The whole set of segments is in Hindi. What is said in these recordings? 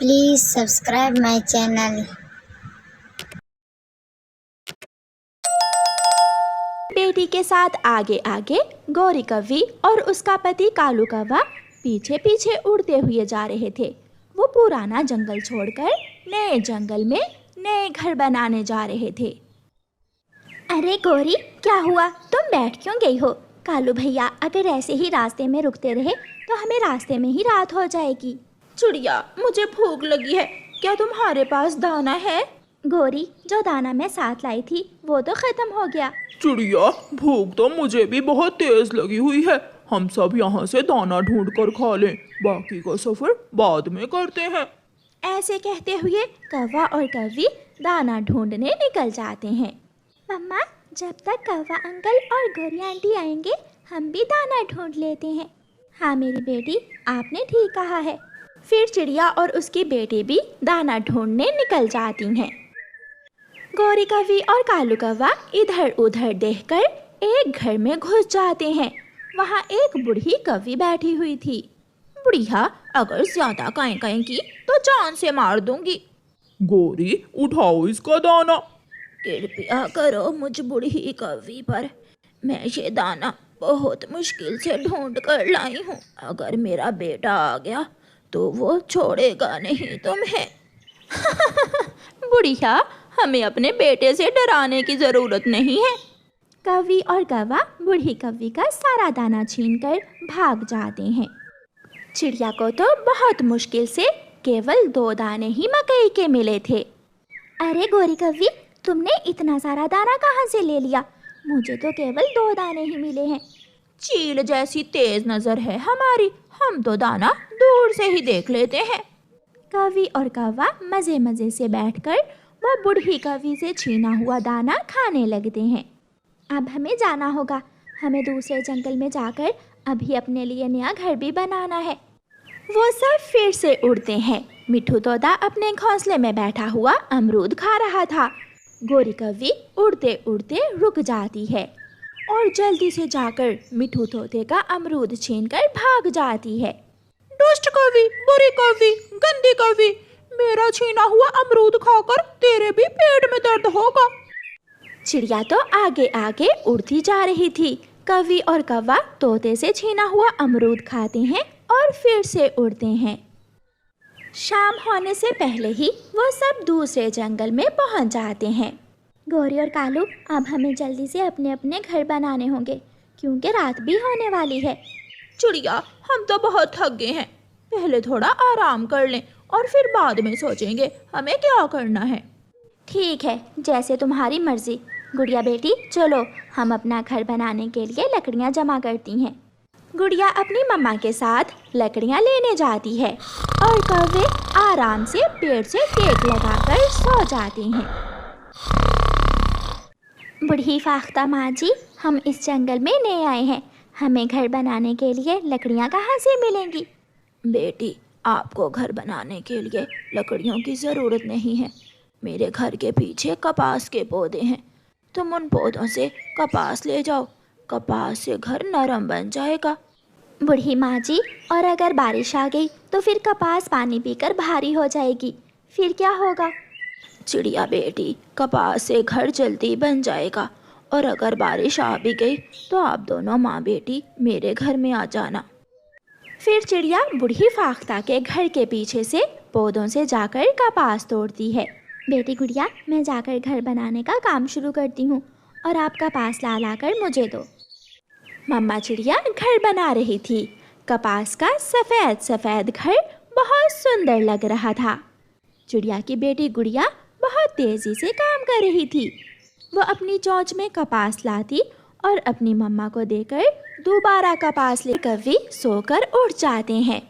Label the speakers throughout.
Speaker 1: Please subscribe my channel.
Speaker 2: बेटी के साथ आगे आगे गौरी कव्वी और उसका पति कालू कौवा पीछे पीछे उड़ते हुए जा रहे थे। वो पुराना जंगल छोड़कर नए जंगल में नए घर बनाने जा रहे थे। अरे गौरी, क्या हुआ? तुम बैठ क्यों गई हो? कालू भैया अगर ऐसे ही रास्ते में रुकते रहे तो हमें रास्ते में ही रात हो जाएगी।
Speaker 3: चिड़िया, मुझे भूख लगी है, क्या तुम्हारे पास दाना है?
Speaker 2: गौरी, जो दाना मैं साथ लाई थी वो तो खत्म हो गया।
Speaker 3: चिड़िया, भूख तो मुझे भी बहुत तेज लगी हुई है। हम सब यहाँ से दाना ढूंढ कर खा लें, बाकी का सफर बाद में करते हैं।
Speaker 2: ऐसे कहते हुए कौवा और कव्वी दाना ढूंढने निकल जाते हैं। मम्मा, जब तक कौवा अंकल और गौरी आंटी आएंगे हम भी दाना ढूंढ लेते हैं। हाँ मेरी बेटी, आपने ठीक कहा है। फिर चिड़िया और उसकी बेटी भी दाना ढूंढने निकल जाती हैं। गौरी कव्वी और कालू कौवा इधर उधर देखकर एक घर में घुस जाते हैं। वहाँ एक बूढ़ी कव्वी बैठी हुई थी।
Speaker 3: बुढ़िया, अगर ज्यादा काएं काएं की तो जान से मार दूंगी। गौरी, उठाओ इसका दाना। कृपया करो मुझ बूढ़ी कव्वी पर, मैं ये दाना बहुत मुश्किल से ढूंढ कर लाई हूँ। अगर मेरा बेटा आ गया तो वो छोड़ेगा नहीं तुम्हें।
Speaker 2: बुढ़िया, हमें अपने बेटे से डराने की जरूरत नहीं है। कव्वी और कौवा बूढ़ी कव्वी का सारा दाना छीनकर भाग जाते हैं। चिड़िया को तो बहुत मुश्किल से केवल 2 दाने ही मकई के मिले थे। अरे गौरी कव्वी, तुमने इतना सारा दाना कहाँ से ले लिया? मुझे तो केवल 2 दाने ही मिले हैं।
Speaker 3: चील जैसी तेज नजर है हमारी, हम तो दाना दूर से ही देख लेते हैं।
Speaker 2: कव्वी और कौवा मजे मजे से बैठकर वह बूढ़ी कव्वी से छीना हुआ दाना खाने लगते हैं। अब हमें जाना होगा, हमें दूसरे जंगल में जाकर अभी अपने लिए नया घर भी बनाना है। वो सब फिर से उड़ते हैं। मिट्ठू तोता अपने घोंसले में बैठा हुआ अमरूद खा रहा था। गौरी कव्वी उड़ते उड़ते रुक जाती है और जल्दी से जाकर मिट्ठू तोते का अमरूद छीनकर भाग जाती है।
Speaker 3: दुष्ट कवि, बुरी कवि, गंदी कवि, मेरा छीना हुआ अमरूद खाकर तेरे भी पेट में दर्द होगा।
Speaker 2: चिड़िया तो आगे आगे उड़ती जा रही थी। कव्वी और कौवा तोते से छीना हुआ अमरूद खाते हैं और फिर से उड़ते हैं। शाम होने से पहले ही वो सब दूसरे जंगल में पहुंच जाते हैं। गौरी और कालू, अब हमें जल्दी से अपने अपने घर बनाने होंगे क्योंकि रात भी होने वाली है।
Speaker 3: चिड़िया, हम तो बहुत थक गए हैं, पहले थोड़ा आराम कर लें और फिर बाद में सोचेंगे हमें क्या करना है।
Speaker 2: ठीक है, जैसे तुम्हारी मर्जी। गुड़िया बेटी, चलो हम अपना घर बनाने के लिए लकड़ियाँ जमा करती हैं। गुड़िया अपनी मम्मा के साथ लकड़ियाँ लेने जाती है और कौवे आराम से पेड़ से टेक लगाकर सो जाते हैं। बूढ़ी फाख्ता माँ जी, हम इस जंगल में नए आए हैं, हमें घर बनाने के लिए लकड़ियाँ कहाँ से मिलेंगी?
Speaker 3: बेटी, आपको घर बनाने के लिए लकड़ियों की ज़रूरत नहीं है। मेरे घर के पीछे कपास के पौधे हैं, तुम उन पौधों से कपास ले जाओ, कपास से घर नरम बन जाएगा।
Speaker 2: बूढ़ी माँ जी, और अगर बारिश आ गई तो फिर कपास पानी पीकर भारी हो जाएगी, फिर क्या होगा?
Speaker 3: चिड़िया बेटी, कपास से घर जल्दी बन जाएगा, और अगर बारिश आ भी गई तो आप दोनों माँ बेटी मेरे घर में आ जाना।
Speaker 2: फिर चिड़िया बूढ़ी फाख्ता के घर के पीछे से पौधों से जाकर कपास तोड़ती है। बेटी गुड़िया, मैं जाकर घर बनाने का काम शुरू करती हूँ और आप कपास ला लाकर मुझे दो। मम्मा चिड़िया घर बना रही थी। कपास का सफ़ेद सफ़ेद घर बहुत सुंदर लग रहा था। चिड़िया की बेटी गुड़िया बहुत तेज़ी से काम कर रही थी। वो अपनी चोंच में कपास लाती और अपनी मम्मा को देकर दोबारा कपास ले कव्वी सोकर उठ जाते हैं।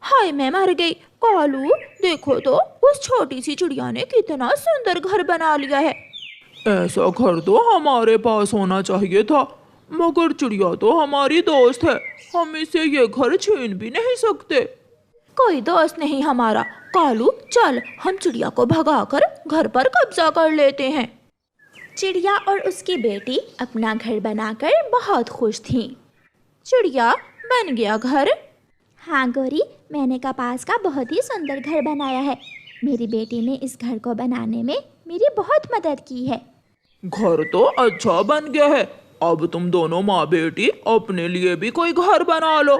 Speaker 3: हाय, मैं मर गई। कालू, देखो तो उस छोटी सी चिड़िया ने कितना सुंदर घर बना लिया है। ऐसा घर तो हमारे पास होना चाहिए था, मगर चिड़िया तो हमारी दोस्त है, हम इसे ये घर छीन भी नहीं सकते। कोई दोस्त नहीं हमारा। कालू, चल हम चिड़िया को भगाकर घर पर कब्जा कर लेते हैं।
Speaker 2: चिड़िया और उसकी बेटी अपना घर बनाकर बहुत खुश थीं।
Speaker 3: चिड़िया, बन गया घर?
Speaker 2: हाँ गौरी, मैंने कपास का बहुत ही सुंदर घर बनाया है। मेरी बेटी ने इस घर को बनाने में मेरी बहुत मदद की है।
Speaker 3: घर तो अच्छा बन गया है। अब तुम दोनों माँ बेटी अपने लिए भी कोई घर बना लो।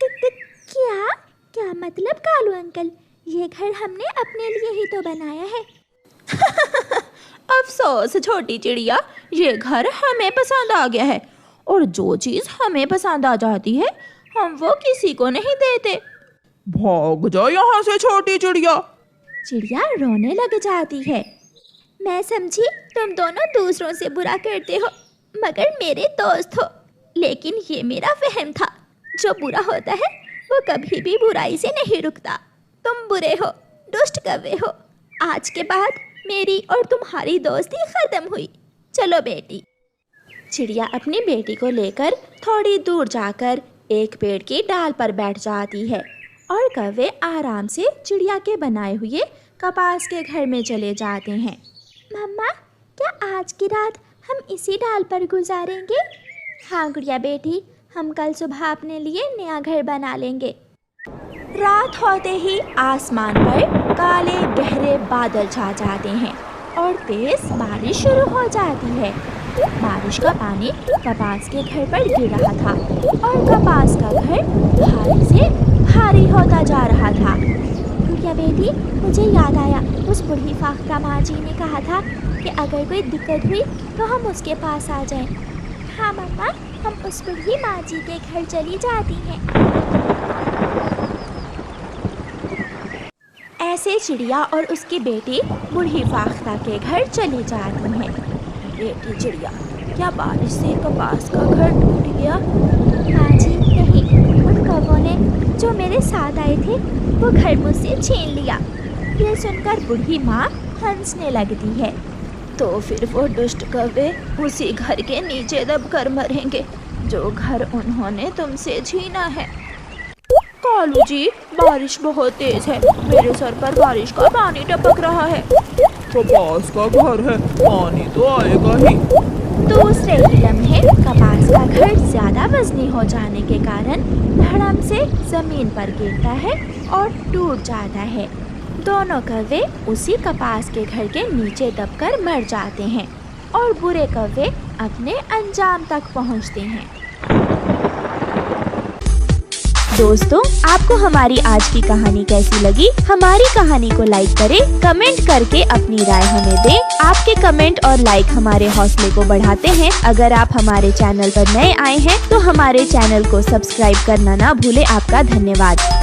Speaker 2: क्या क्या मतलब कालू अंकल? ये घर हमने अपने लिए ही तो बनाया है।
Speaker 3: अफसोस छोटी चिड़िया, ये घर हमें पसंद आ गया है और जो चीज हमें पसंद आ जाती है हम वो किसी को नहीं देते। भाग जा यहाँ से छोटी चिड़िया।
Speaker 2: चिड़िया रोने लग जाती है। मैं समझी तुम दोनों दूसरों से बुरा करते हो, मगर मेरे दोस्त हो। लेकिन ये मेरा वहम था, जो बुरा होता है वो कभी भी बुराई से नहीं रुकता। तुम बुरे हो, दुष्ट कौवे हो। आज के बाद मेरी और तुम्हारी दोस्ती खत्म हुई। चलो बेटी। चिड़िया अपनी बेटी को लेकर थोड़ी दूर जाकर एक पेड़ की डाल पर बैठ जाती है और कौवे आराम से चिड़िया के बनाए हुए कपास के घर में चले जाते हैं। मम्मा, क्या आज की रात हम इसी डाल पर गुजारेंगे? हाँ गुड़िया बेटी, हम कल सुबह अपने लिए नया घर बना लेंगे। रात होते ही आसमान पर काले गहरे बादल छा जाते हैं और तेज बारिश शुरू हो जाती है। बारिश का पानी कपास के घर पर गिर रहा था और कपास का घर भारी से भारी होता जा रहा था। गुड़िया बेटी, मुझे याद आया, उस बूढ़ी फाख्ता माँ जी ने कहा था कि अगर कोई दिक्कत हुई तो हम उसके पास आ जाएं। हाँ मम्मा, हम उस बूढ़ी माँ जी के घर चली जाती हैं। ऐसे चिड़िया और उसकी बेटी बूढ़ी फाख्ता के घर चली जाती हैं। बेटी चिड़िया, क्या बारिश से कपास का घर टूट गया? हाँ जी, नहीं, उन कौवों ने जो मेरे साथ आए थे वो घर मुझसे छीन लिया। ये सुनकर बूढ़ी माँ हंसने लगती है। तो फिर वो दुष्ट कौवे उसी घर के नीचे दबकर मरेंगे जो घर उन्होंने तुमसे छीना है। कालू जी, बारिश बहुत तेज है, मेरे सर पर बारिश का पानी टपक रहा है। कपास का घर है, पानी तो आएगा ही। दूसरे ही लम्हे कपास का घर ज्यादा वजनी हो जाने के कारण धड़म से जमीन पर गिरता है और टूट जाता है। दोनों कौवे उसी कपास के घर के नीचे दबकर मर जाते हैं और बुरे कौवे अपने अंजाम तक पहुंचते हैं। दोस्तों, आपको हमारी आज की कहानी कैसी लगी? हमारी कहानी को लाइक करें, कमेंट करके अपनी राय हमें दें। आपके कमेंट और लाइक हमारे हौसले को बढ़ाते हैं। अगर आप हमारे चैनल पर नए आए हैं तो हमारे चैनल को सब्सक्राइब करना ना भूलें। आपका धन्यवाद।